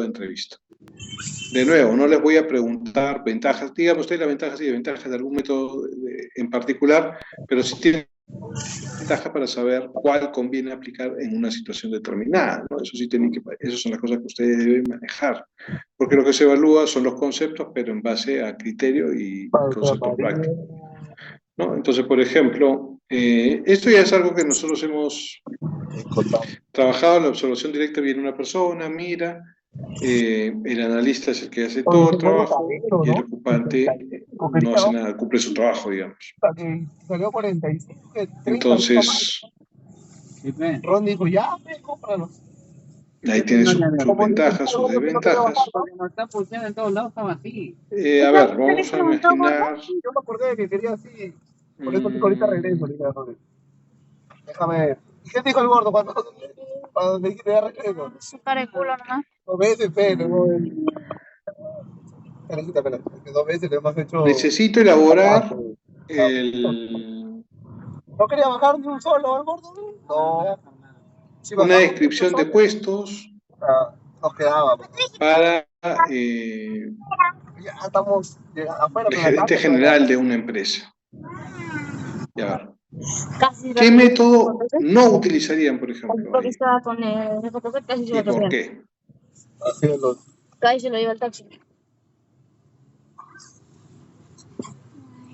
de entrevista. De nuevo, no les voy a preguntar ventajas, dígame usted las ventajas y desventajas de algún método en particular, pero sí tiene ventaja para saber cuál conviene aplicar en una situación determinada, ¿no? Eso sí esas son las cosas que ustedes deben manejar, porque lo que se evalúa son los conceptos, pero en base a criterio y conceptos prácticos, ¿no? Entonces, por ejemplo, esto ya es algo que nosotros hemos trabajado. La observación directa: viene una persona, mira, el analista es el que hace todo el trabajo y el ocupante no hace nada, cumple su trabajo, digamos. Salió 45, 30. Entonces, Ron dijo, ya, cómpralo. Ahí tiene sus ventajas, sus desventajas. A ver, vamos a imaginar. Yo me acordé de que quería así. Por eso dijo, ahorita regreso. Déjame ver. ¿Y qué te dijo el gordo cuando me dijiste ya regreso? Su cara de culo nomás. 2 veces, pero. Espera, que 2 veces le hemos hecho. Necesito elaborar el. ¿No quería bajar ni un solo al gordo? No. Si una descripción de puestos. Nos quedaba. Para. Ya estamos afuera. El gerente general de una empresa. Ya. ¿Qué método no utilizarían, por ejemplo? Ahí? ¿Y por qué? Casi se lo lleva el taxi.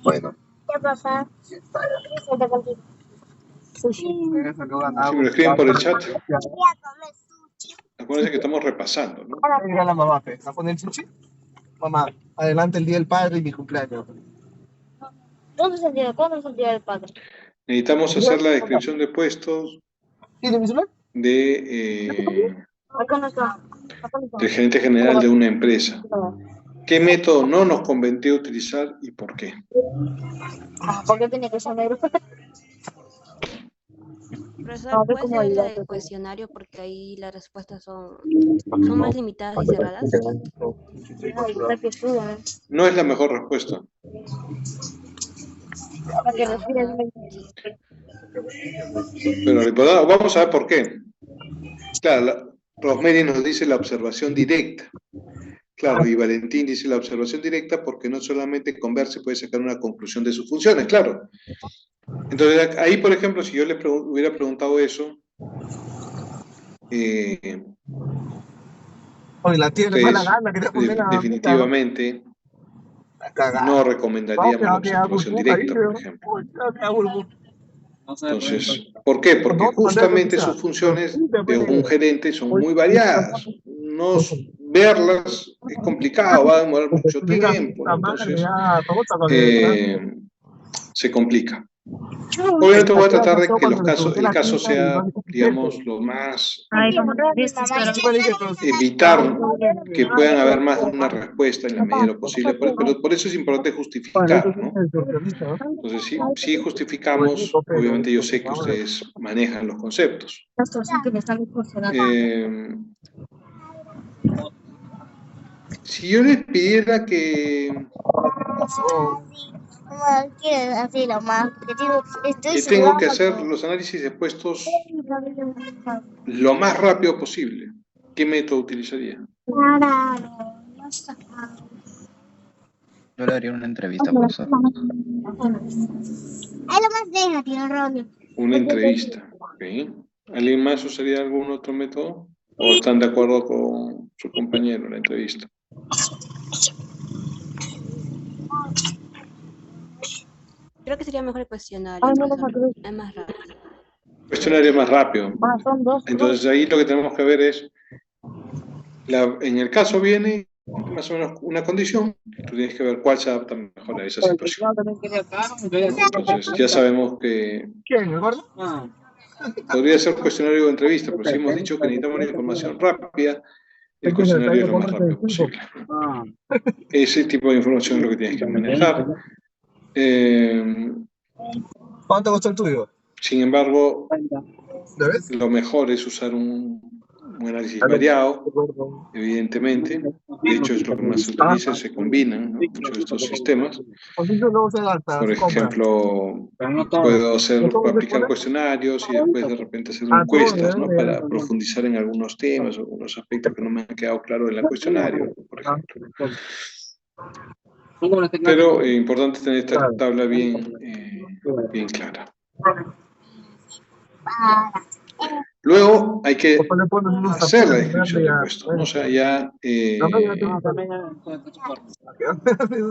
Bueno. ¿Qué pasa? Si me lo escriben por el chat. Acuérdense que estamos repasando, ¿no? Mira la mamá, ¿va a poner sushi? Mamá, adelante el día del padre y mi cumpleaños. ¿Cuándo es el día del padre? Necesitamos hacer la descripción de puestos ¿Tiene mi celular? del gerente general de una empresa. ¿Qué método no nos convenció utilizar y por qué? ¿Por qué tenía que ser negro? Profesor, ¿puede ser la del cuestionario? Porque ahí las respuestas son más limitadas y cerradas. No es la mejor respuesta. Pero vamos a ver por qué. Claro, Rosemary nos dice la observación directa. Claro, y Valentín dice la observación directa porque no solamente con ver se puede sacar una conclusión de sus funciones, claro. Entonces, ahí, por ejemplo, si yo le hubiera preguntado eso, definitivamente no recomendaríamos la observación directa, por ejemplo. Entonces, ¿por qué? Porque justamente sus funciones de un gerente son muy variadas. Verlas es complicado, va a demorar mucho tiempo, ¿no? Entonces se complica. Obviamente voy a tratar de que el caso sea, digamos, lo más evitar que puedan haber más de una respuesta en la medida de lo posible, pero por eso es importante justificar, ¿no? Entonces, si justificamos, obviamente yo sé que ustedes manejan los conceptos. Si yo les pidiera que tengo que hacer los análisis de puestos lo más rápido posible, ¿qué método utilizaría? Yo le haría una entrevista, profesor. Una entrevista, ¿ok? ¿Alguien más usaría algún otro método? ¿O están de acuerdo con su compañero en la entrevista? Creo que sería mejor el cuestionario, profesor. Es más rápido. Cuestionario más rápido. Entonces ahí lo que tenemos que ver es, en el caso viene más o menos una condición, tú tienes que ver cuál se adapta mejor a esa situación. Entonces ya sabemos que podría ser cuestionario o entrevista, pero si hemos dicho que necesitamos una información rápida, el cuestionario es lo más rápido posible. Ese tipo de información es lo que tienes que manejar. ¿Cuánto costó el tuyo? Sin embargo, lo mejor es usar un un análisis variado, evidentemente. De hecho, es lo que más se utiliza, se combinan, ¿no? Muchos de estos sistemas. Por ejemplo, puedo aplicar cuestionarios y después de repente hacer encuestas, ¿no? Para profundizar en algunos temas o algunos aspectos que no me han quedado claros en el cuestionario, por ejemplo. Pero es importante tener esta tabla bien clara. Luego hay que hacer la descripción del puesto, ¿no? O sea, ya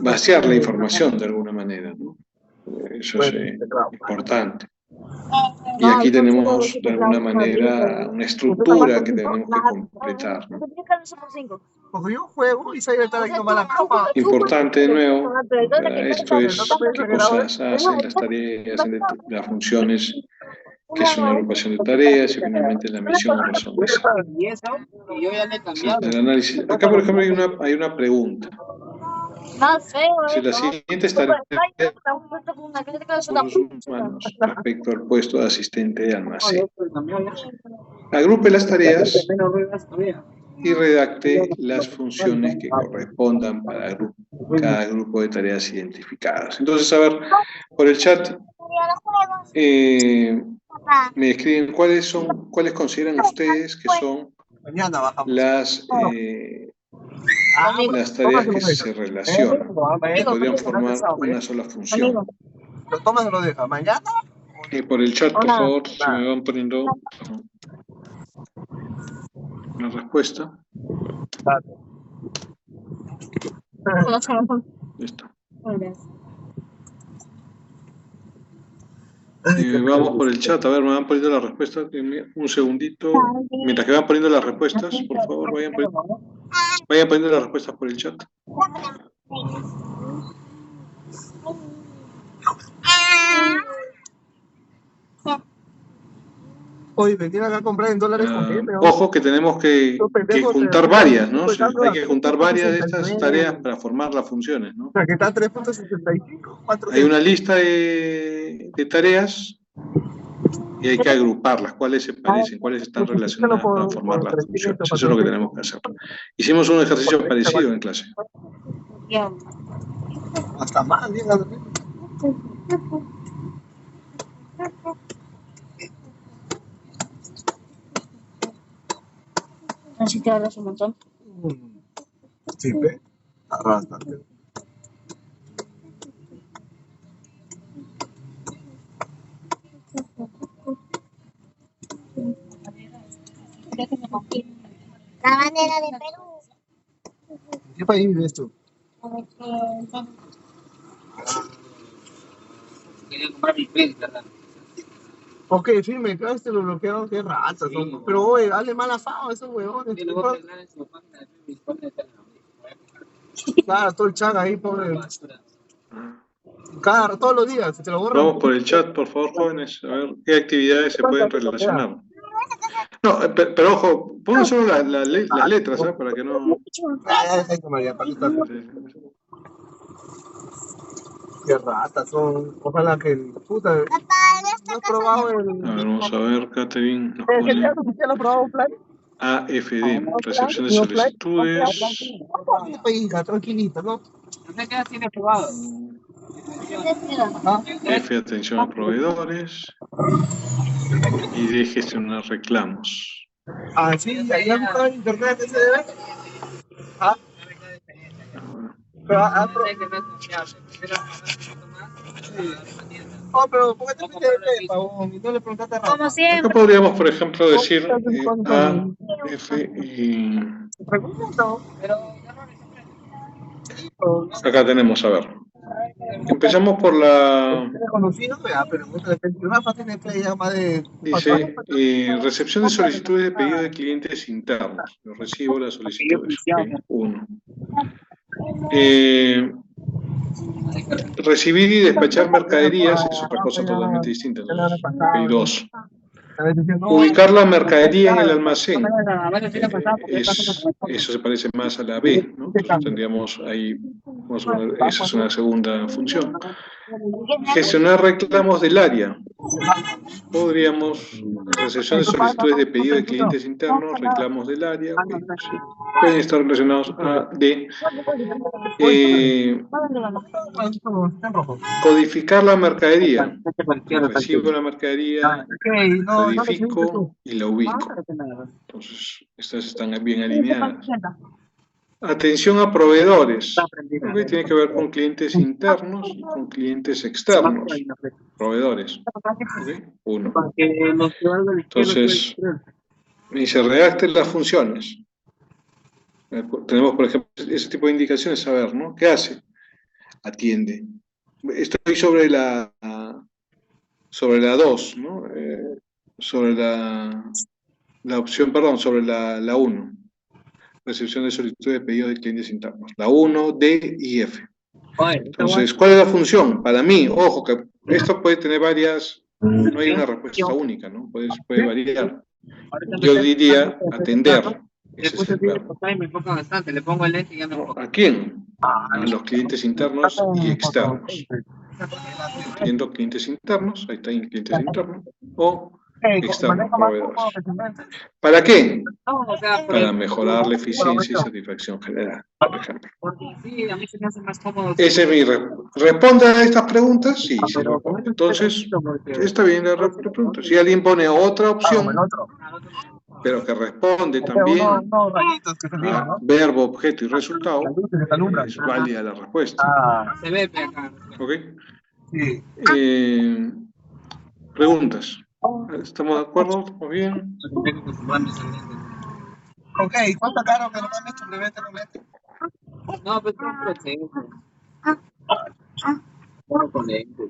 vaciar la información de alguna manera, ¿no? Eso es importante. Y aquí tenemos de alguna manera una estructura que tenemos que completar, ¿no? Porque yo juego y soy de estar aquí nomás la cama. Importante de nuevo, esto es qué cosas hacen las tareas, las funciones, que es una agrupación de tareas y finalmente la misión o razón de ser. El análisis. Acá, por ejemplo, hay una pregunta. Si las siguientes tareas humanos respecto al puesto de asistente de almacén. Agrupe las tareas y redacte las funciones que correspondan para cada grupo de tareas identificadas. Entonces, a ver, por el chat me escriben cuáles consideran ustedes que son las tareas que se relacionan, que podrían formar una sola función. ¿Lo tomas o lo dejas? ¿Mañana? Por el chat, por favor, si me van poniendo la respuesta. Listo. Vamos por el chat, a ver, me van poniendo las respuestas. Un segundito. Mientras que van poniendo las respuestas, por favor, vayan poniendo las respuestas por el chat. Oye, me tienen acá a comprar en dólares con gente. Ojo que tenemos que juntar varias, ¿no? O sea, hay que juntar varias de estas tareas para formar las funciones, ¿no? O sea, que está 3.65. Hay una lista de tareas y hay que agruparlas, cuáles se parecen, cuáles están relacionadas para formar las funciones. Eso es lo que tenemos que hacer. Hicimos un ejercicio parecido en clase. Hasta más, dígalo. Así te hablas un montón. Sí, ve. Arrástate. La bandera de Perú. ¿Qué país vives tú? Quería comprar mi crédito, ¿verdad? Ok, firme, claro, este lo bloquearon, qué ratas son. Pero, oye, dale mala fama a esos huevones. Yo le voy a arreglar en su página de mis páginas de Claro, todo el chat ahí, pobre. Todos los días, se te lo borran. Vamos por el chat, por favor, jóvenes, a ver qué actividades se pueden relacionar. No, pero ojo, pongan solo las letras, ¿eh? Para que no... María, qué ratas son. Ojalá que el puta. No he probado el. A ver, vamos a ver, Catherine. Nos ¿Qué pone día oficial has probado un plan? AFD, recepción de solicitudes. Hija, tranquilito, ¿no? No sé qué edad tiene probado. F, atención a proveedores. Y de gestionar reclamos. Ah, sí, ya buscado en internet ese debe. Ah. Pero pero ¿por qué te metes de pavón? Y no le preguntaste a Rafa. Como siempre. Acá podríamos, por ejemplo, decir A, F y... Pregunto. Acá tenemos, a ver. Empezamos por la... Conocido, pero Rafa tiene que llamar de... Dice, recepción de solicitudes de pedido de clientes internos. Yo recibo las solicitudes. Okay, 1. Recibir y despachar mercaderías es otra cosa totalmente distinta. Entonces, okay, 2. Ubicar la mercadería en el almacén. Eso se parece más a la B, ¿no? Entonces tendríamos ahí, esa es una segunda función. Gestionar reclamos del área. Podríamos, recepción de solicitudes de pedido de clientes internos, reclamos del área, ok, sí. Pueden estar relacionados a de codificar la mercadería. Recibo la mercadería, codifico y la ubico. Entonces, estas están bien alineadas. Atención a proveedores. Ok, tiene que ver con clientes internos y con clientes externos. Proveedores. Ok, 1. Entonces, me dice, redacte las funciones. Tenemos, por ejemplo, ese tipo de indicaciones, saber, ¿no? ¿Qué hace? Atiende. Estoy sobre la 2, ¿no? Sobre la opción, perdón, sobre la 1. Recepción de solicitud de pedido de clientes internos. La 1, D y F. Entonces, ¿cuál es la función? Para mí, ojo, que esto puede tener varias, no hay una respuesta única, ¿no? Puede variar. Yo diría atender. Ese es el verbo. Me enfoca bastante, le pongo el lente y ya me enfoca. ¿A quién? A los clientes internos y externos. Atiendo clientes internos, ahí está, clientes internos, o externos, proveedores. ¿Para qué? Para mejorar la eficiencia y satisfacción general, por ejemplo. Sí, a mí se me hace más cómodo. Ese es mi ¿Responda a estas preguntas? Sí, sí responde. Entonces, está bien la pregunta. Si alguien pone otra opción, pero que responde también a verbo, objeto y resultado, es válida la respuesta. Se ve acá. ¿Ok? Preguntas. ¿Estamos de acuerdo? ¿Estamos bien? Ok, ¿cuánto caro que no me suplemento con esto? No, pues es un proceso. Con lentes.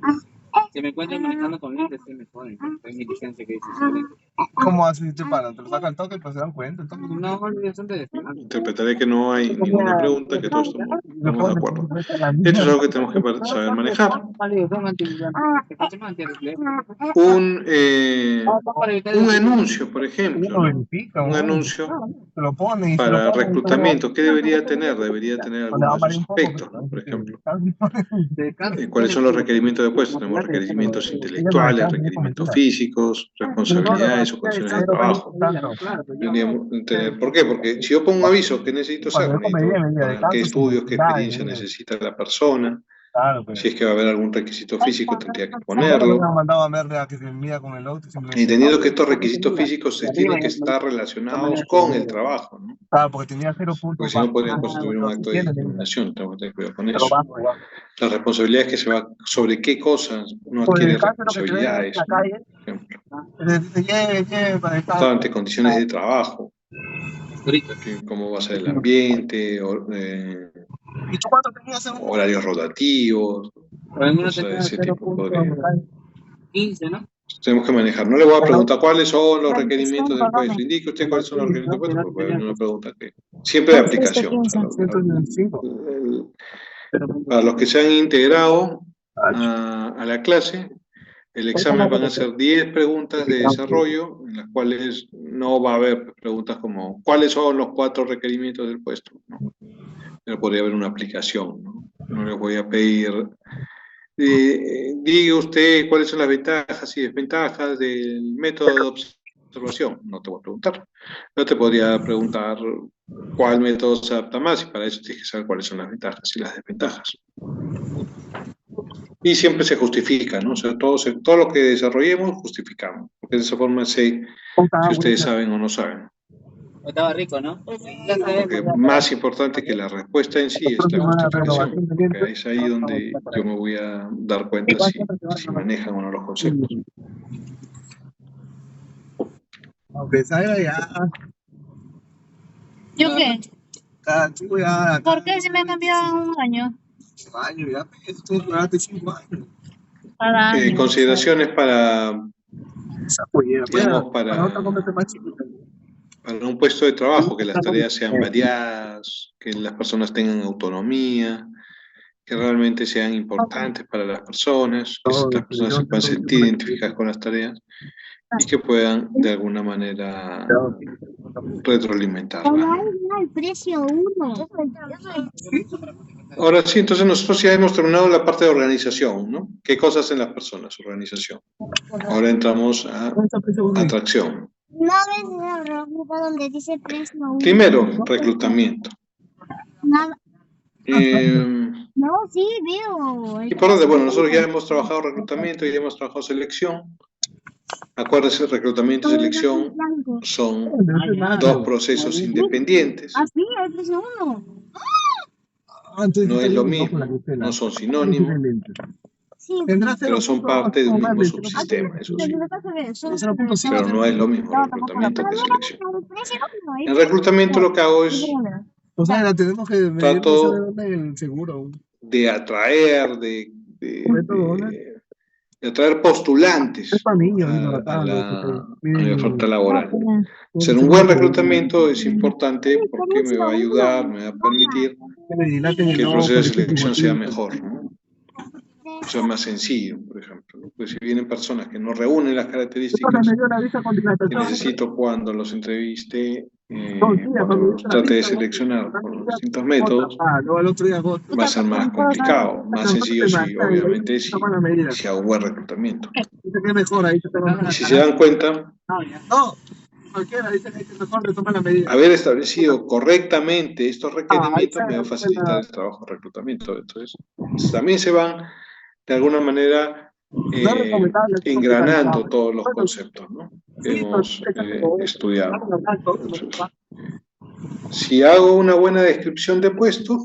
Si me encuentro manejando con lentes, se me ponen. Es mi licencia que dice sobre lentes. ¿Cómo así te paran? ¿Te lo sacan toque y pues se dan cuenta? No, son de despegar. Interpretaré que no hay ninguna pregunta, que todos estamos de acuerdo. Esto es algo que tenemos que saber manejar. Un anuncio, por ejemplo, un anuncio para reclutamiento, ¿qué debería tener? Debería tener algunos de esos aspectos, ¿no? Por ejemplo, ¿cuáles son los requerimientos de puesto? Tenemos requerimientos intelectuales, requerimientos físicos, responsabilidades o condiciones de trabajo. ¿Por qué? Porque si yo pongo un aviso, ¿qué necesito hacer? Necesito poner qué estudios, qué experiencia necesita la persona. Si es que va a haber algún requisito físico, tendría que ponerlo. Y teniendo que estos requisitos físicos se tienen que estar relacionados con el trabajo, ¿no? Porque tenía 0 puntos. Porque si no podría constituir un acto de discriminación, tengo que tener cuidado con eso. Las responsabilidades que se va, sobre qué cosas uno adquiere responsabilidades, ¿no? Por ejemplo. Ante condiciones de trabajo, cómo va a ser el ambiente, horarios rotativos, cosas de ese tipo. 15, ¿no? Tenemos que manejar. No le voy a preguntar cuáles son los requerimientos del puesto. Indique usted cuáles son los requerimientos del puesto, porque es una pregunta que siempre de aplicación. Para los que se han integrado a la clase, el examen van a ser 10 preguntas de desarrollo, en las cuales no va a haber preguntas como ¿cuáles son los 4 requerimientos del puesto? ¿No? Pero podría haber una aplicación, ¿no? No les voy a pedir, diga usted cuáles son las ventajas y desventajas del método de observación. No te voy a preguntar. No te podría preguntar cuál método se adapta más, y para eso tienes que saber cuáles son las ventajas y las desventajas. Y siempre se justifica, ¿no? O sea, todo lo que desarrollemos, justificamos. Porque de esa forma sé si ustedes saben o no saben. Estaba rico, ¿no? Porque más importante que la respuesta en sí es la justificación. Porque es ahí donde yo me voy a dar cuenta si manejan o no los conceptos. Aunque salga ya. ¿Yo qué? Ya. ¿Por qué se me ha cambiado en un año? Año, ya. Estoy durante 5 años. Cada año. Consideraciones para, digamos, para un puesto de trabajo, que las tareas sean variadas, que las personas tengan autonomía, que que realmente sean importantes para las personas, que estas personas se puedan sentir identificadas con las tareas y que puedan de alguna manera retroalimentarla. El precio uno. Ahora sí, entonces nosotros ya hemos terminado la parte de organización, ¿no? ¿Qué cosas hacen las personas? Organización. Ahora entramos a atracción. No ves el rojito donde dice precio uno. Primero, reclutamiento. No, sí, veo. Y por donde, bueno, nosotros ya hemos trabajado reclutamiento y ya hemos trabajado selección. Acuérdense, reclutamiento y selección son dos procesos independientes. Así, el precio uno. No es lo mismo, no son sinónimos, Sí, pero son parte de un mismo subsistema, eso sí. Pero no es lo mismo reclutamiento que selección. En reclutamiento lo que hago es O sea, la tenemos que medir trato el seguro. de atraer, de atraer postulantes a la oferta laboral. Ser un buen reclutamiento es importante porque me va a ayudar, me va a permitir que el proceso de selección sea mejor, ¿no? O sea, más sencillo, por ejemplo, ¿no? Pues si vienen personas que no reúnen las características que necesito cuando los entreviste, cuando los trate de seleccionar por los distintos métodos, va a ser más complicado, más sencillo si obviamente si hago un buen reclutamiento. Y si se dan cuenta, haber establecido correctamente estos requerimientos me va a facilitar el trabajo de reclutamiento. Entonces, también se van de alguna manera engranando todos los conceptos, ¿no? Que hemos estudiado. Entonces, si hago una buena descripción de puesto,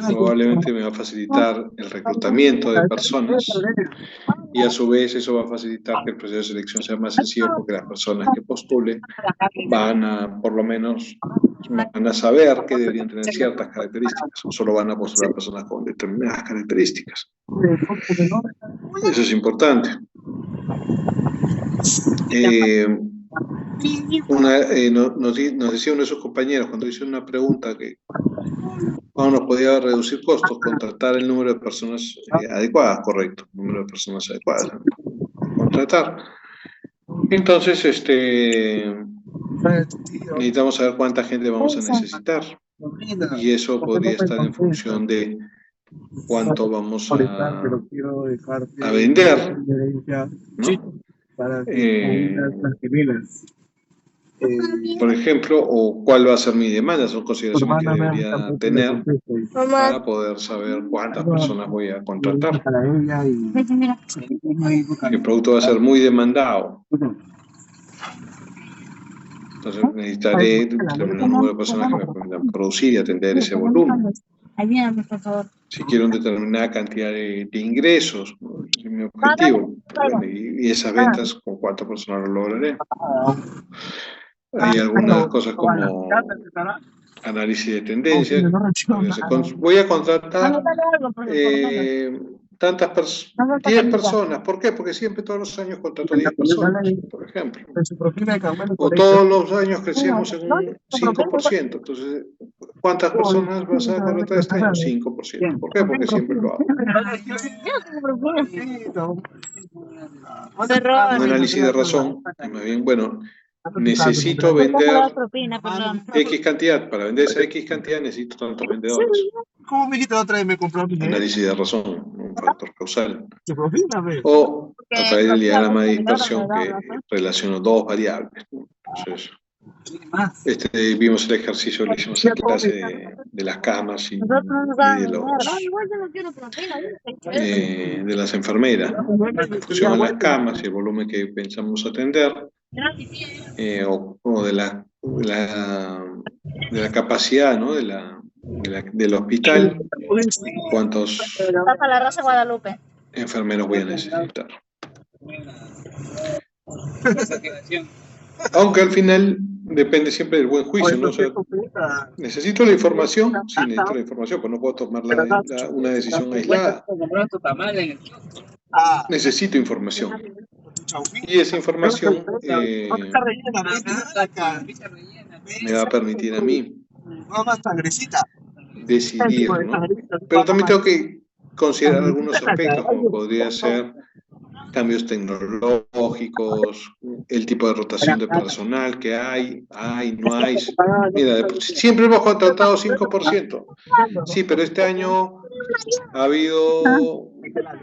probablemente me va a facilitar el reclutamiento de personas y a su vez eso va a facilitar que el proceso de selección sea más sencillo porque las personas que postulen van a, por lo menos, van a saber que deberían tener ciertas características, o solo van a postular personas con determinadas características. Eso es importante. Nos decía uno de sus compañeros cuando hizo una pregunta que nos podía reducir costos, contratar el número de personas adecuadas, correcto, el número de personas adecuadas, contratar. Entonces, necesitamos saber cuánta gente vamos a necesitar y eso podría estar en función de cuánto vamos a vender, ¿no? Por ejemplo, o cuál va a ser mi demanda, son consideraciones que debería tener para poder saber cuántas personas voy a contratar. El producto va a ser muy demandado, entonces necesitaré determinar un número de personas que me puedan producir y atender ese volumen. Si quiero una determinada cantidad de ingresos, ¿no? Es mi objetivo, y esas ventas, ¿con cuántas personas lo lograré? Hay algunas cosas como análisis de tendencias. Voy a contratar 10 personas. ¿Por qué? Porque siempre todos los años contrato 10 personas, por ejemplo. O todos los años crecemos en un 5%. Entonces, ¿cuántas personas vas a contratar este año? 5%. ¿Por qué? Porque siempre lo hago. Un análisis de razón, más bien, bueno, necesito vender X cantidad. Para vender esa X cantidad necesito tantos vendedores. ¿Cómo me dijiste la otra vez? Me compró mi análisis de razón, un factor causal. O a través del diagrama de dispersión que relaciono dos variables. Entonces, vimos el ejercicio que hicimos en clase de las camas y de las enfermeras. En función a las camas y el volumen que pensamos atender, o de la capacidad, ¿no? del hospital, cuántos enfermeros voy a necesitar. Aunque al final depende siempre del buen juicio, ¿no? O sea, ¿necesito la información? Sí, necesito la información, pues no puedo tomar una decisión aislada. Necesito información. Y esa información me va a permitir a mí Nada más sangrecita. decidir, ¿no? Pero también tengo que considerar algunos aspectos, como podría ser cambios tecnológicos, el tipo de rotación de personal que hay, no hay. Mira, siempre hemos contratado 5%. Sí, pero este año ha habido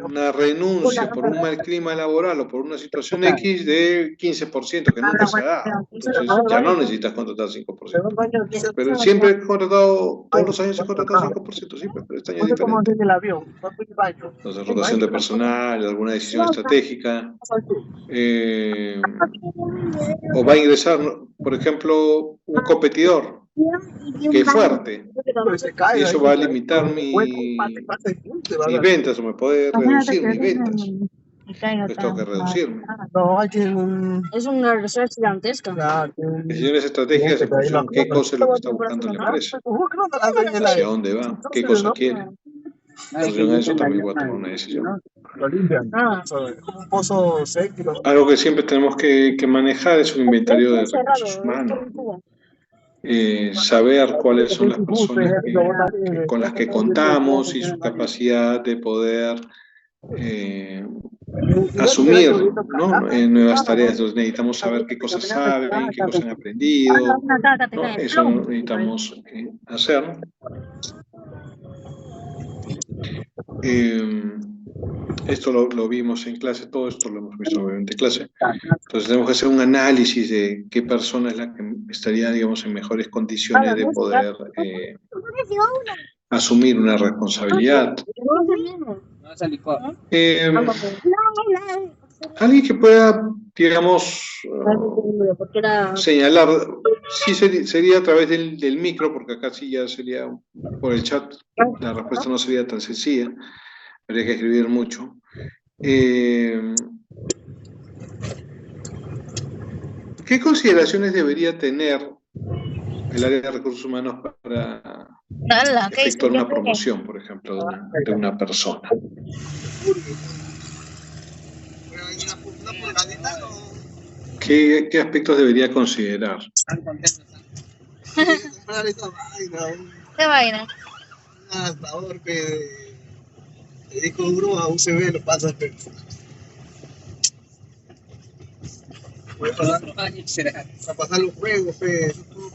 una renuncia por un mal clima laboral o por una situación X de 15%, que nunca se ha dado. Entonces ya no necesitas contratar 5%. Pero siempre he contratado, todos los años he contratado 5%, sí, pero este año es diferente. Entonces, rotación de personal, alguna decisión estratégica, o va a ingresar, por ejemplo, un competidor que es fuerte, y eso va a limitar mis ventas o me puede reducir mis ventas. Pues tengo que reducirme. Es una reserva gigantesca. Decisiones estratégicas en función de qué cosa es lo que está buscando la empresa, hacia dónde va, qué cosa quiere. Entonces, en eso también voy a tomar una decisión. Como un pozo seco. Algo que siempre tenemos que manejar es un inventario de recursos humanos. Saber cuáles son las personas con las que contamos y su capacidad de poder asumir, ¿no? Nuevas tareas. Entonces necesitamos saber qué cosas saben, qué cosas han aprendido, ¿no? Eso necesitamos hacer. Esto lo vimos en clase, todo esto lo hemos visto obviamente en clase. Entonces tenemos que hacer un análisis de qué persona es la que estaría, digamos, en mejores condiciones de poder asumir una responsabilidad. Alguien que pueda, digamos, señalar, sí sería a través del micro, porque acá sí ya sería por el chat, la respuesta no sería tan sencilla, habría que escribir mucho. ¿Qué consideraciones debería tener el área de recursos humanos para efectuar una promoción, por ejemplo, de una persona? ¿Qué aspectos debería considerar? ¿Qué vaina? Un adaptador de disco duro a USB lo pasas, pero para pasar los juegos,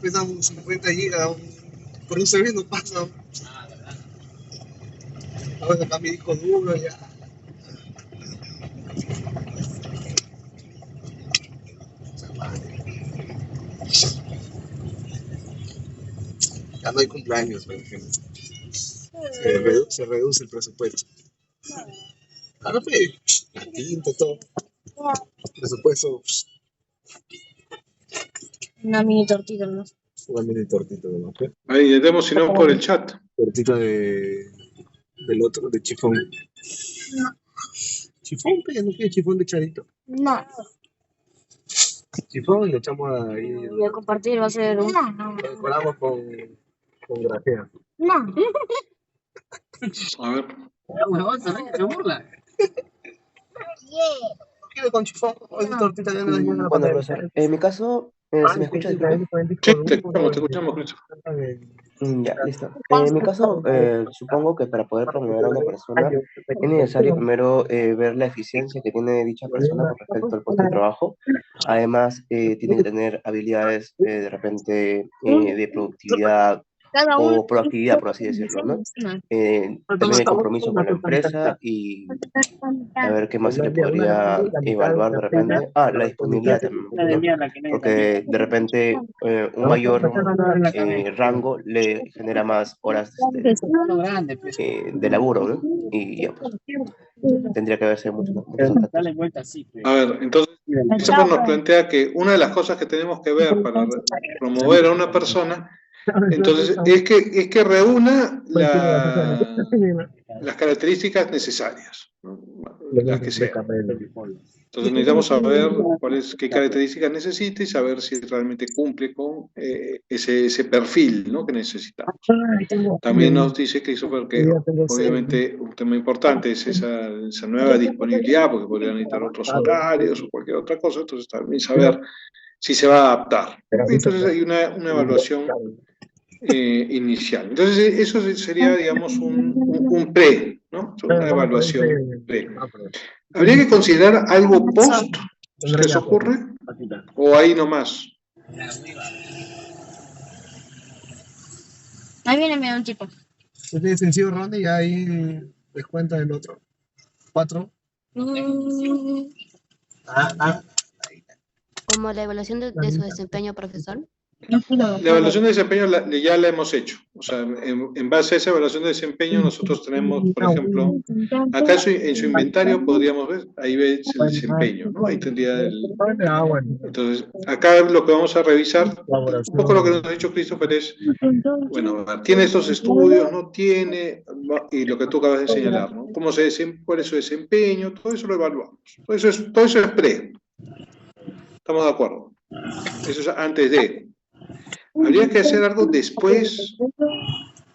pesan 50 gigas, por USB no pasa. Ahora sacar mi disco duro ya. Ya no hay cumpleaños, por ejemplo. Se reduce el presupuesto. Ahora pues, la tinta, todo. Presupuesto. Una mini tortita, ¿no? Una mini tortita, ¿no? Ahí, ya tenemos, si no, por el chat. Tortita del otro, de chifón. No. Chifón, pero no quiere chifón de charito. No. Chifón y le echamos ahí. Voy a compartir, va a ser un... Lo decoramos con grafea. No. A ver. ¿No quiere con chifón? O esa tortita ya no la llena. Bueno, profesor, en mi caso, ¿se me escucha? Disculpe? Sí, te escuchamos, Cristo. Ya, listo. En mi caso, supongo que para poder promover a una persona es necesario primero ver la eficiencia que tiene dicha persona con respecto al puesto de trabajo. Además, tiene que tener habilidades de repente de productividad o proactividad, por así decirlo, ¿no? También el compromiso con la empresa y a ver qué más se le podría evaluar de repente. La disponibilidad también, ¿no? Porque de repente un mayor rango le genera más horas de laburo, ¿no? Y ya, pues, tendría que verse mucho más. Dale vuelta así. A ver, entonces, Christopher nos plantea que una de las cosas que tenemos que ver para promover a una persona, entonces, es que reúna las características necesarias, ¿no? Las que sean. Entonces necesitamos saber qué características necesita y saber si realmente cumple con ese perfil, ¿no?, que necesitamos. También nos dice Christopher que obviamente un tema importante es esa nueva disponibilidad, porque podrían necesitar otros horarios o cualquier otra cosa, entonces también saber si se va a adaptar. Entonces hay una evaluación inicial. Entonces, eso sería, digamos, un pre, ¿no? Una evaluación pre. ¿Habría que considerar algo post? ¿Se les ocurre? ¿O ahí nomás? Ahí viene un chico. Este es sencillo, Ronnie, y ahí descuenta el otro. 4. Como la evaluación de su desempeño, profesor. La evaluación de desempeño ya la hemos hecho. O sea, en base a esa evaluación de desempeño nosotros tenemos, por ejemplo, acá en su inventario podríamos ver, ahí ves el desempeño, ¿no? Ahí tendría Entonces, acá lo que vamos a revisar, un poco lo que nos ha dicho Christopher es, bueno, ¿tiene estos estudios? ¿No tiene? Y lo que tú acabas de señalar, ¿no? ¿Cuál es su desempeño? Todo eso lo evaluamos. Todo eso es pre. ¿Estamos de acuerdo? Eso es antes de. ¿Habría que hacer algo después?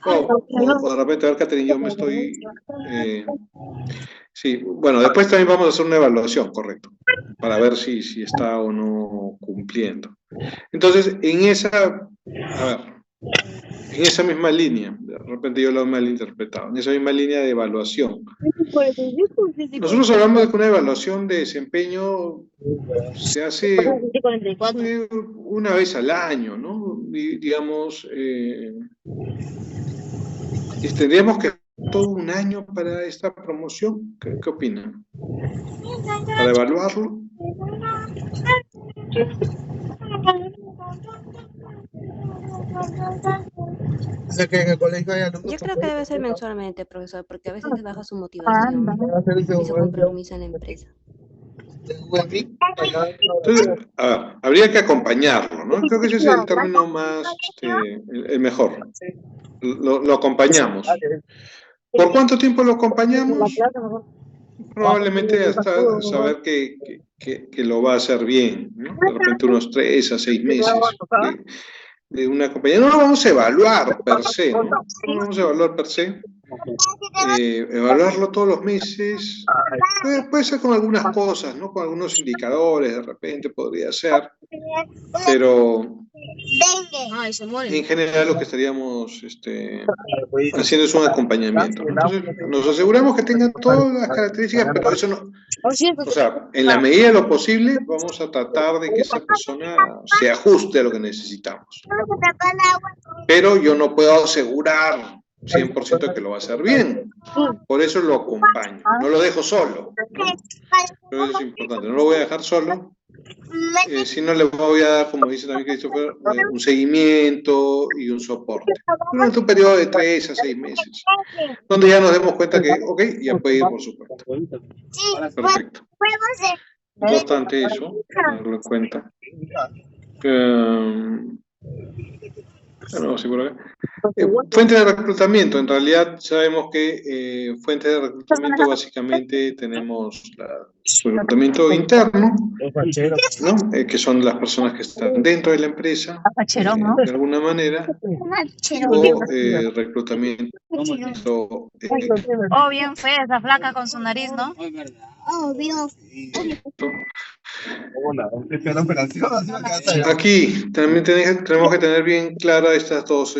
O de repente, a ver, Catherine, yo me estoy... sí, bueno, después también vamos a hacer una evaluación, correcto, para ver si está o no cumpliendo. Entonces, en esa misma línea, de repente yo lo he malinterpretado, en esa misma línea de evaluación, nosotros hablamos de que una evaluación de desempeño se hace una vez al año, ¿no? Digamos, tendríamos que todo un año para esta promoción. ¿Qué opinan? ¿Para evaluarlo? O sea que en el colegio hay alumnos. Yo creo que debe ser mensualmente, profesor, porque a veces te baja su motivación y su compromiso en la empresa. Entonces, habría que acompañarlo, ¿no? Creo que ese es el término más, el mejor. Lo acompañamos. ¿Por cuánto tiempo lo acompañamos? Probablemente hasta saber que lo va a hacer bien, ¿no? De repente unos 3 a 6 meses de una compañía. No lo vamos a evaluar per se, ¿no? No lo vamos a evaluar per se. Evaluarlo todos los meses puede ser con algunas cosas, ¿no? Con algunos indicadores, de repente podría ser, pero en general lo que estaríamos haciendo es un acompañamiento, ¿no? Entonces nos aseguramos que tengan todas las características, pero eso no, o sea, en la medida de lo posible vamos a tratar de que esa persona se ajuste a lo que necesitamos, pero yo no puedo asegurar 100% que lo va a hacer bien. Por eso lo acompaño. No lo dejo solo, ¿no? Pero eso es importante. No lo voy a dejar solo. Si no, le voy a dar, como dice también Christopher, un seguimiento y un soporte. Durante un periodo de 3 a 6 meses. Donde ya nos demos cuenta que, ok, ya puede ir por su cuenta. Perfecto. Importante eso, tenerlo en cuenta. No, sí, por acá. Fuentes de reclutamiento. En realidad sabemos que fuentes de reclutamiento básicamente tenemos el reclutamiento interno, ¿no? Que son las personas que están dentro de la empresa, de alguna manera, o reclutamiento. Oh, bien fea esa flaca con su nariz, ¿no? Oh, bien. Aquí también tenemos que tener bien claras estos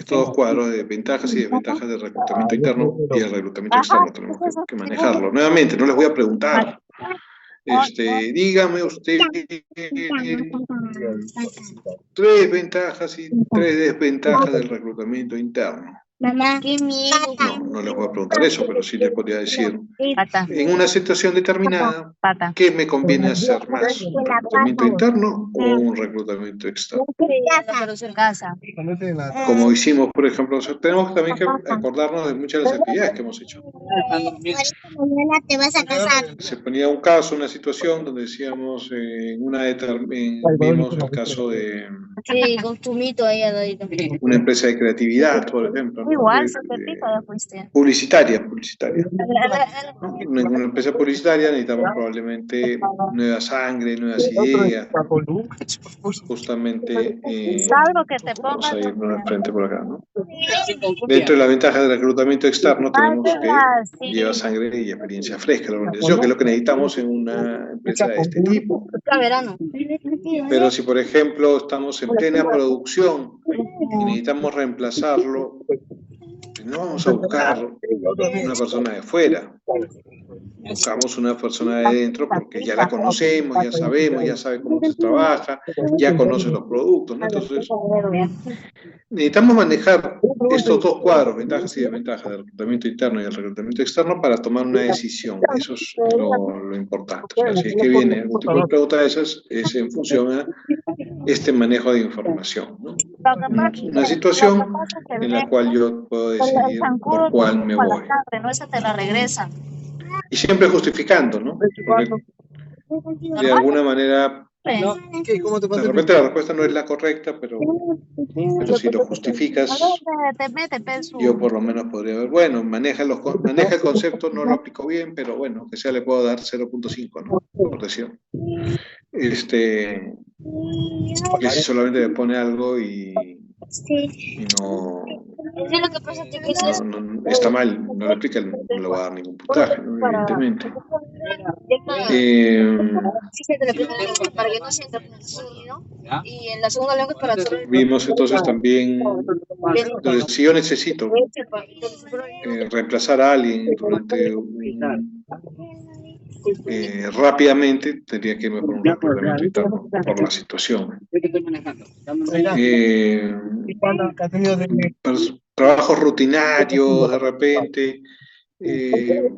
dos cuadros de ventajas y desventajas del reclutamiento interno y el reclutamiento externo. Tenemos que manejarlo. Nuevamente, no les voy a preguntar. Dígame usted 3 ventajas y 3 desventajas del reclutamiento interno. Mamá, qué miedo. No les voy a preguntar eso, pero sí les podría decir, en una situación determinada, ¿qué me conviene hacer más? ¿Un reclutamiento interno o un reclutamiento externo? Como hicimos, por ejemplo, tenemos también que acordarnos de muchas de las actividades que hemos hecho. Mañana te vas a casar. Se ponía un caso, una situación donde decíamos, vimos el caso de Sí, costumito ahí adorito. una empresa de creatividad, por ejemplo, ¿no? Igual, se te pica ya fuiste. Publicitaria. ¿No? Una empresa publicitaria necesitamos probablemente nueva sangre, nuevas ideas. Justamente vamos a ir frente por acá, ¿no? Dentro de la ventaja del reclutamiento externo tenemos que lleva sangre y experiencia fresca la organización, que es lo que necesitamos en una empresa de este tipo. Pero si, por ejemplo, estamos en plena producción y necesitamos reemplazarlo, no vamos a buscar una persona de fuera. Buscamos una persona de dentro porque ya la conocemos, ya sabemos, ya sabe cómo se trabaja, ya conoce los productos, ¿no? Entonces, necesitamos manejar estos dos cuadros, ventajas y desventajas del reclutamiento interno y del reclutamiento externo para tomar una decisión. Eso es lo importante. O sea, si es que viene algún tipo de pregunta de esas, es en función a este manejo de información, ¿no? Una situación en la cual yo puedo decidir por cuál me voy. No, esa te la regresan. Y siempre justificando, ¿no? Porque de alguna manera, No, ¿qué? ¿Cómo te de pasa? repente la respuesta no es la correcta, pero si lo justificas, Te mete peso. yo por lo menos podría ver, bueno, maneja el concepto, no lo aplico bien, pero bueno, que sea le puedo dar 0.5, ¿no? Por decir. Porque si solamente me pone algo y no, Sí, lo que pasa es que está mal, no le aplica, no le va a dar ningún puntaje, ¿no? Evidentemente. Sí, se te la primera lengua, para que no sienta ¿no? Y en la segunda lengua es para hacer Vimos entonces también, entonces, si yo necesito reemplazar a alguien durante rápidamente, tendría que irme por un reclutamiento interno por la situación. Trabajos rutinarios de repente, que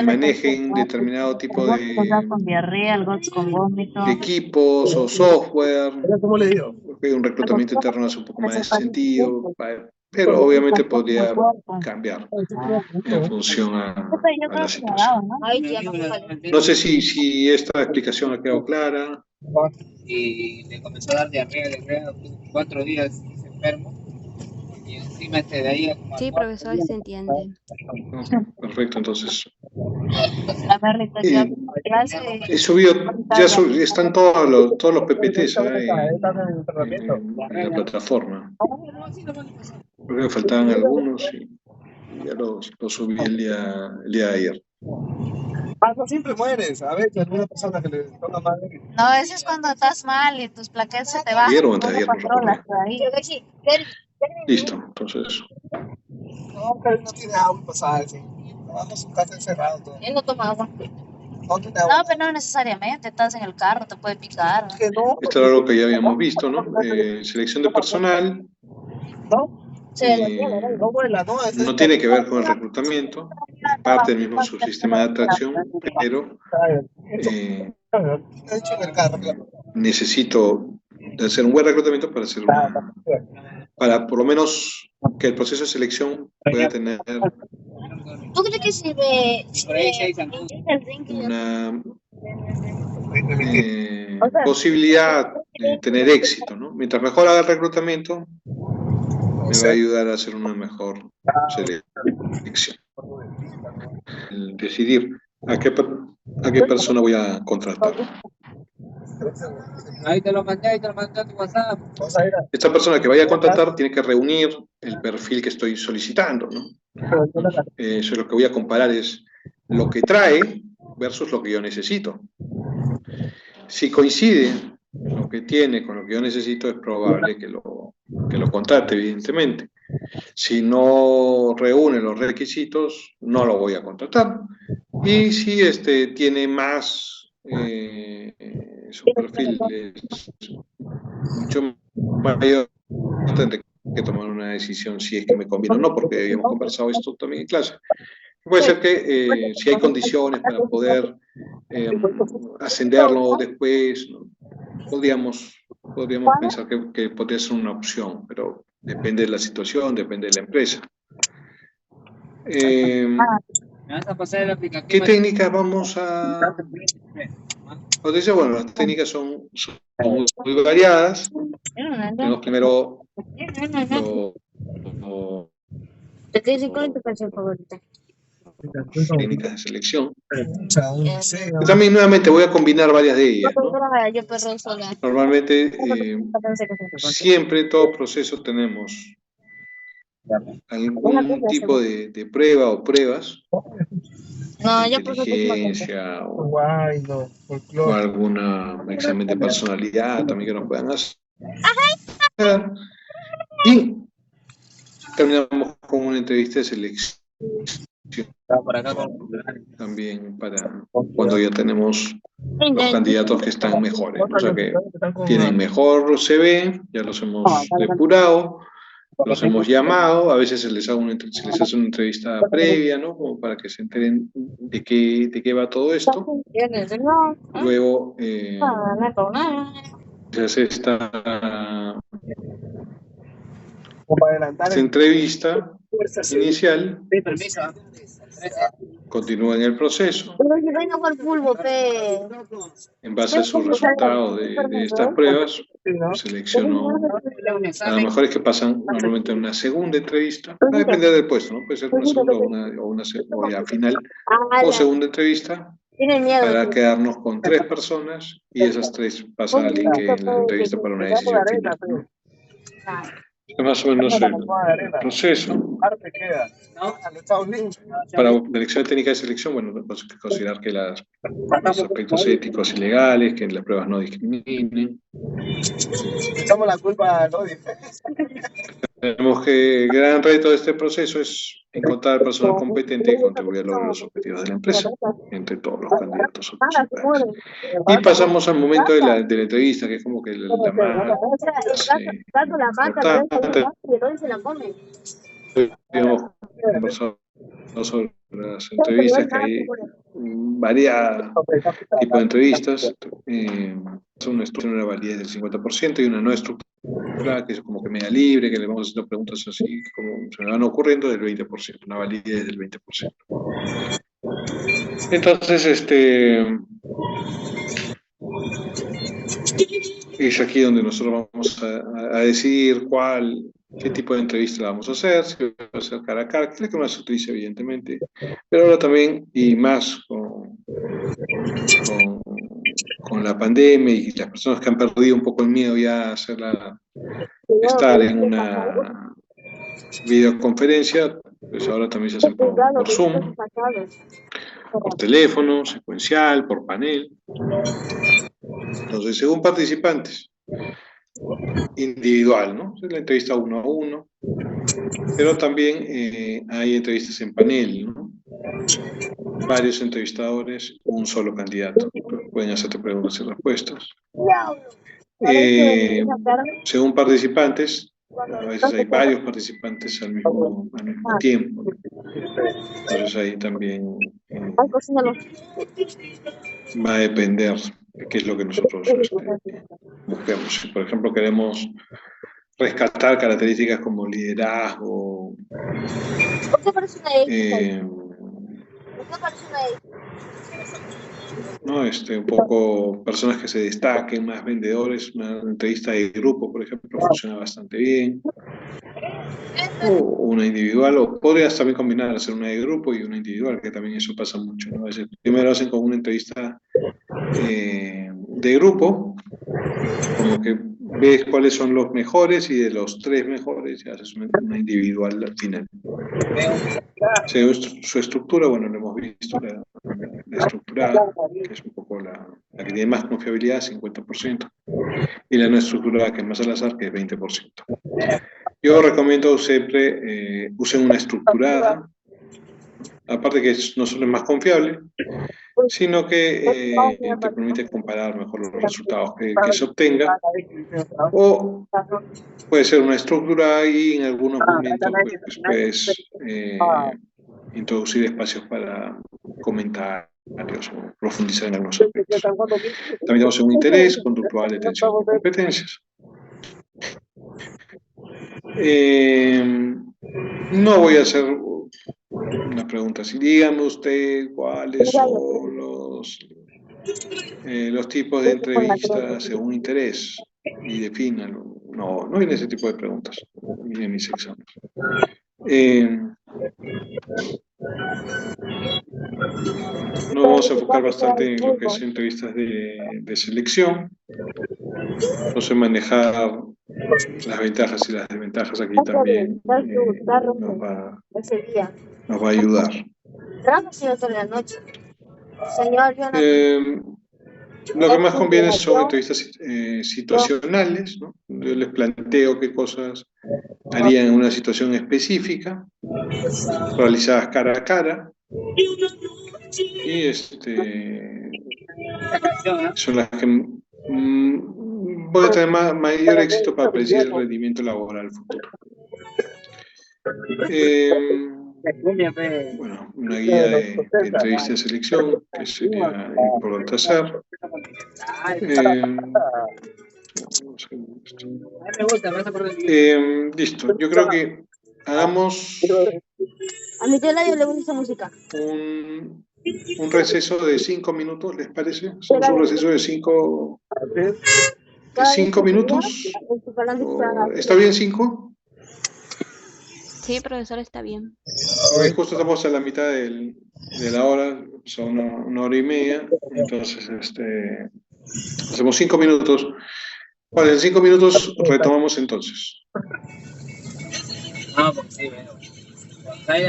manejen determinado tipo con diarrea, algo con vómito. de equipos o software. ¿Cómo le digo? Porque un reclutamiento interno hace un poco más de sentido, pero obviamente podría cambiar en función a la situación. No sé si esta explicación ha quedado clara. Y le comenzó a dar diarrea, 4 días enfermo. Y encima de ahí... Sí, profesor, se entiende. Perfecto, entonces. Ya He subido, están todos los PPTs en la plataforma. Creo que faltaban algunos y ya los subí el día de ayer. Paso siempre mueres. A veces alguna persona que le toca mal. No, eso es cuando estás mal y tus plaquetas se te bajan. Ayer o anteayer, no recuerdo. Sí. Listo, entonces. No, pero no tiene agua pasada, sí. Trabaja en su casa encerrado todo. Él no toma agua. No tiene agua. No, pero no necesariamente. Estás en el carro, te puede picar. Que no. Esto era algo que ya habíamos visto, ¿no? Selección de personal. No. No vuela, ¿no? No tiene que ver con el reclutamiento, es parte del mismo subsistema de atracción, pero necesito hacer un buen reclutamiento para por lo menos que el proceso de selección pueda tener ¿Tú crees que sirve una posibilidad de tener éxito, ¿no? Mientras mejor haga el reclutamiento, me va a ayudar a hacer una mejor selección. El decidir a qué persona voy a contratar. Ahí te lo mandé a tu WhatsApp. Esta persona que vaya a contratar tiene que reunir el perfil que estoy solicitando, ¿no? Eso es lo que voy a comparar, es lo que trae versus lo que yo necesito. Si coincide lo que tiene con lo que yo necesito, es probable que lo contrate, evidentemente. Si no reúne los requisitos, no lo voy a contratar. Y si tiene más, su perfil es mucho mayor, tendré que tomar una decisión si es que me conviene o no, porque habíamos conversado esto también en clase. Puede ser que si hay condiciones para poder ascenderlo después, ¿no? Podríamos pensar que podría ser una opción, pero depende de la situación, depende de la empresa. Me vas a pasar el aplicativo. ¿Qué técnicas vamos a...? Bueno, las técnicas son muy variadas. Tenemos primero ¿Cuál es tu canción favorita? técnicas de selección. Yo también nuevamente voy a combinar varias de ellas, ¿no? Normalmente, siempre en todo proceso tenemos algún tipo de prueba o pruas, de inteligencia o algún examen de personalidad también que nos puedan hacer. Y terminamos con una entrevista de selección Por acá con también para cuando ya tenemos los candidatos que están mejores, ¿no? O sea, que tienen mejor CV, ya los hemos depurado, los hemos llamado, a veces se les hace una entrevista previa, ¿no? Como para que se enteren de qué va todo esto. Luego se hace esta entrevista inicial, continúa en el proceso. En base a sus resultados de estas pruebas, seleccionó a los mejores que pasan normalmente en una segunda entrevista. Va a depender del puesto, ¿no? Puede ser una segunda o ya final o segunda entrevista para quedarnos con 3 personas y esas 3 pasan al link en la entrevista para una decisión final, ¿no? Es más o menos el proceso. Para la elección técnica de selección, bueno, tenemos que considerar que los aspectos éticos y legales, que las pruebas no discriminen. Echamos la culpa a Lodi. Tenemos que el gran reto de este proceso es encontrar el personal competente que contribuya a lograr los objetivos de la empresa, entre todos los candidatos o participantes. Y pasamos al momento de la entrevista, que es como que la más importante. Hemos conversado sobre las entrevistas, que hay varios tipos de entrevistas. Una estructura, una validez del 50% y una no estructura, que es como que media libre, que le vamos haciendo preguntas así como se me van ocurriendo, del 20%, una validez del 20%. Entonces, es aquí donde nosotros vamos a decidir qué tipo de entrevista la vamos a hacer, si va a ser cara a cara, que es la que más se utiliza evidentemente, pero ahora también, y más con la pandemia y las personas que han perdido un poco el miedo ya a estar en una videoconferencia, pues ahora también se hacen por Zoom, por teléfono, secuencial, por panel. Entonces, según participantes, individual, ¿no? Es la entrevista 1 a 1, pero también hay entrevistas en panel, ¿no? Varios entrevistadores, un solo candidato. Pueden hacerte preguntas y respuestas. Según participantes, a veces hay varios participantes al mismo tiempo, ¿no? Entonces ahí también va a depender de qué es lo que nosotros busquemos. Si, por ejemplo, queremos rescatar características como liderazgo, ¿no? Un poco personas que se destaquen, más vendedores, una entrevista de grupo, por ejemplo, funciona bastante bien. O una individual, o podrías también combinar, hacer una de grupo y una individual, que también eso pasa mucho, ¿no? A veces primero hacen como una entrevista de grupo, como que ves cuáles son los mejores y de los 3 mejores ya haces una individual al final. Según su estructura, bueno, lo hemos visto, la estructurada, que es un poco la que tiene más confiabilidad, 50%, y la no estructurada, que es más al azar, que es 20%. Yo recomiendo siempre usen una estructurada, aparte que no solo es más confiable, sino que te permite comparar mejor los resultados que se obtengan, o puede ser una estructura y en algunos momentos pues, puedes introducir espacios para comentarios o profundizar en algunos aspectos. También tenemos un interés, conductual, atención y competencias. No voy a hacer una pregunta así. Dígame usted cuáles son los tipos de entrevistas según interés y defínalo. No viene ese tipo de preguntas en mis exámenes. Nos vamos a enfocar bastante en lo que es entrevistas de selección. Entonces manejar las ventajas y las desventajas aquí también nos va a ayudar. Lo que más conviene son entrevistas situacionales, ¿no? Yo les planteo qué cosas harían en una situación específica, realizadas cara a cara, y son las que voy a tener mayor éxito para predecir el rendimiento laboral futuro. Bueno, una guía de entrevista de selección que sería importante hacer. Listo, yo creo que hagamos A mi tía le gusta esa música. un receso de 5 minutos, ¿les parece? Hacemos un receso de 5 minutos. ¿Está bien 5? Sí, profesor, está bien. Hoy justo estamos a la mitad de la hora, son una hora y media, entonces hacemos 5 minutos. Vale, en 5 minutos retomamos entonces. No, porque sí, bueno.